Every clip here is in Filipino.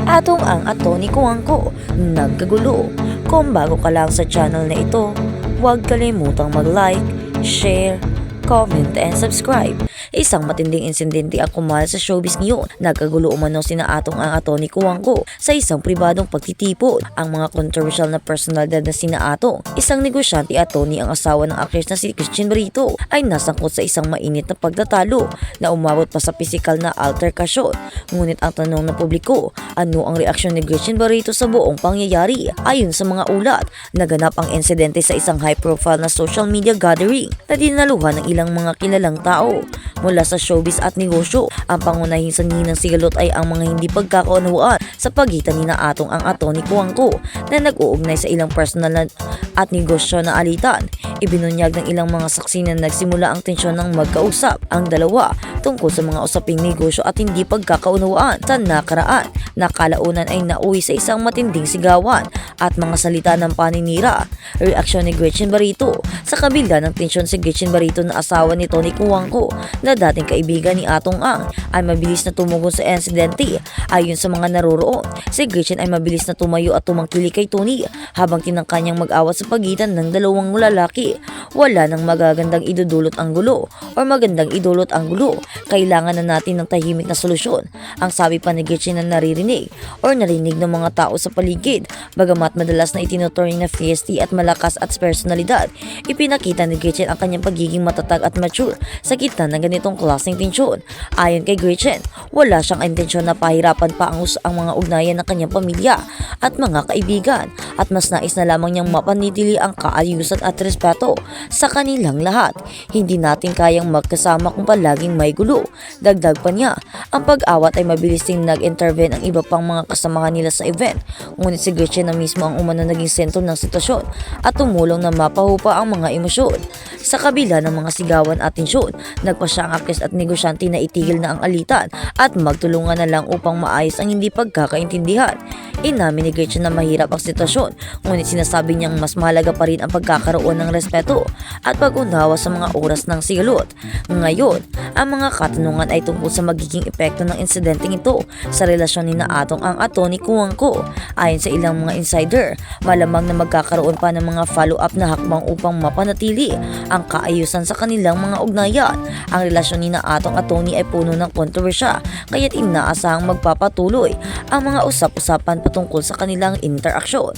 Atong ang Atty. Cuangco nagkagulo. Kung bago ka lang sa channel na ito, huwag kalimutang mag-like, share, comment, and subscribe. Isang matinding insidente ang kumal sa showbiz ngayon. Nagkagulo umano sina Atong ang Atty. Cuangco sa isang pribadong pagtitipon. Ang mga controversial na personalidad na sina Atong, isang negosyante at Tony ang asawa ng actress na si Christian Barreto, ay nasangkot sa isang mainit na pagtatalo na umabot pa sa pisikal na alterkasyon. Ngunit ang tanong ng publiko, ano ang reaksyon ni Christian Barreto sa buong pangyayari? Ayon sa mga ulat, naganap ang insidente sa isang high-profile na social media gathering na dinaluhan ng ilang mga kilalang tao mula sa showbiz at negosyo. Ang pangunahing sanhi ng sigalot ay ang mga hindi pagkakaunawaan sa pagitan ni na Atong ang Atty. Cuangco na nag-uugnay sa ilang personal at negosyo na alitan. Ibinunyag ng ilang mga saksi na nagsimula ang tensyon ng magkausap ang dalawa tungkol sa mga usaping negosyo at hindi pagkakaunawaan. Sa nakaraan, nakalaunan ay nauwi sa isang matinding sigawan at mga salita ng paninira. Reaksyon ni Gretchen Barreto. Sa kabila ng tensyon, si Gretchen Barreto na asawa ni Tony Cuangco na dating kaibigan ni Atong Ang ay mabilis na tumugon sa insidente. Ayon sa mga naroroon, si Gretchen ay mabilis na tumayo at tumangkili kay Tony habang tinangkanyang mag-awat sa pagitan ng dalawang lalaki. Wala nang magagandang idudulot ang gulo o magandang idulot ang gulo. Kailangan na natin ng tahimik na solusyon. Ang sabi pa ni Gretchen na naririnig o narinig ng mga tao sa paligid. Bagamat madalas na itinuturing na feisty at malakas at personalidad, ipinakita ni Gretchen ang kanyang pagiging matatag at mature sa gitna ng ganitong klaseng tensyon. Ayon kay Gretchen, wala siyang intensyon na pahirapan pa ang mga ugnayan ng kanyang pamilya at mga kaibigan at mas nais na lamang niyang mapanitili ang kaayusan at respeto sa kanilang lahat. Hindi natin kayang magkasama kung palaging may gulo. Dagdag pa niya, ang pag-awat ay mabilis ding nag-intervene ang iba pang mga kasamahan nila sa event. Ngunit si Gretchen na mismo ang umano naging sentro ng sitwasyon at tumulong na mapahupa ang mga emosyon. Sa kabila ng mga sigawan at tensyon, nagpa siya ang aktres at negosyante na itigil na ang alitan at magtulungan na lang upang maayos ang hindi pagkakaintindihan. Inamin ni Gretchen na mahirap ang sitwasyon, ngunit sinasabi niyang mas mahalaga pa rin ang pagkakaroon ng respeto at pag-unawa sa mga oras ng sigalot. Ngayon, ang mga katanungan ay tungkol sa magiging epekto ng insidenteng ito sa relasyon ni na Atong ang Atty. Cuangco. Ayon sa ilang mga insider, malamang na magkakaroon pa ng mga follow-up na hakbang upang mapanatili ang kaayusan sa kanilang mga ugnayan. Ang relasyon ni na Atong at Tony ay puno ng kontrobersya, kaya't inaasahang magpapatuloy ang mga usap-usapan patungkol sa kanilang interaksyon.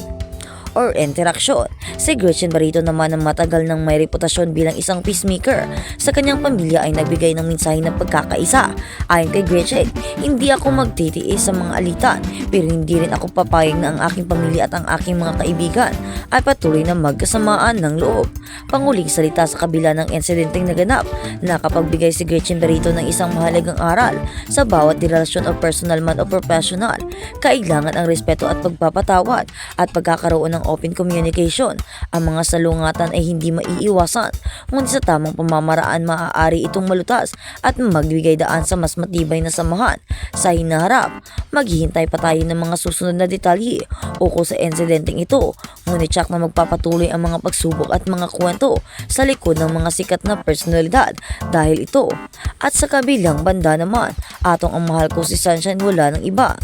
Si Gretchen Barreto naman na matagal nang may reputasyon bilang isang peacemaker sa kanyang pamilya ay nagbigay ng mensahe ng pagkakaisa. Ayon kay Gretchen, hindi ako magtitiis sa mga alitan pero hindi rin ako papayag na ang aking pamilya at ang aking mga kaibigan ay patuloy na magkasamaan ng loob. Panguling salita sa kabila ng insidenteng naganap, nakapagbigay si Gretchen Barreto ng isang mahalagang aral sa bawat relasyon o personal man o professional. Kailangan ang respeto at pagpapatawad at pagkakaroon ng open communication. Ang mga salungatan ay hindi maiiwasan, ngunit sa tamang pamamaraan maaari itong malutas at magbigay daan sa mas matibay na samahan. Sa hinaharap, maghihintay pa tayo ng mga susunod na detalye ukol sa insidenteng ito, ngunit tiyak na magpapatuloy ang mga pagsubok at mga kwento sa likod ng mga sikat na personalidad dahil ito. At sa kabilang banda naman, Atong ang mahal ko si Sunshine wala ng iba.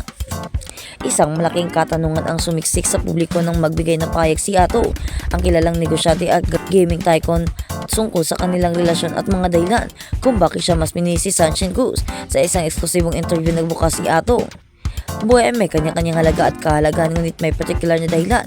Isang malaking katanungan ang sumiksik sa publiko nang magbigay ng pahayag si Atong, ang kilalang negosyante at gaming tycoon tungkol sa kanilang relasyon at mga dahilan kung bakit siya mas pinili si Sunshine Cruz. Sa isang eksklusibong interview nagbukas si Atong, buhay ay may kanya-kanyang halaga at kahalagaan, ngunit may partikular na dahilan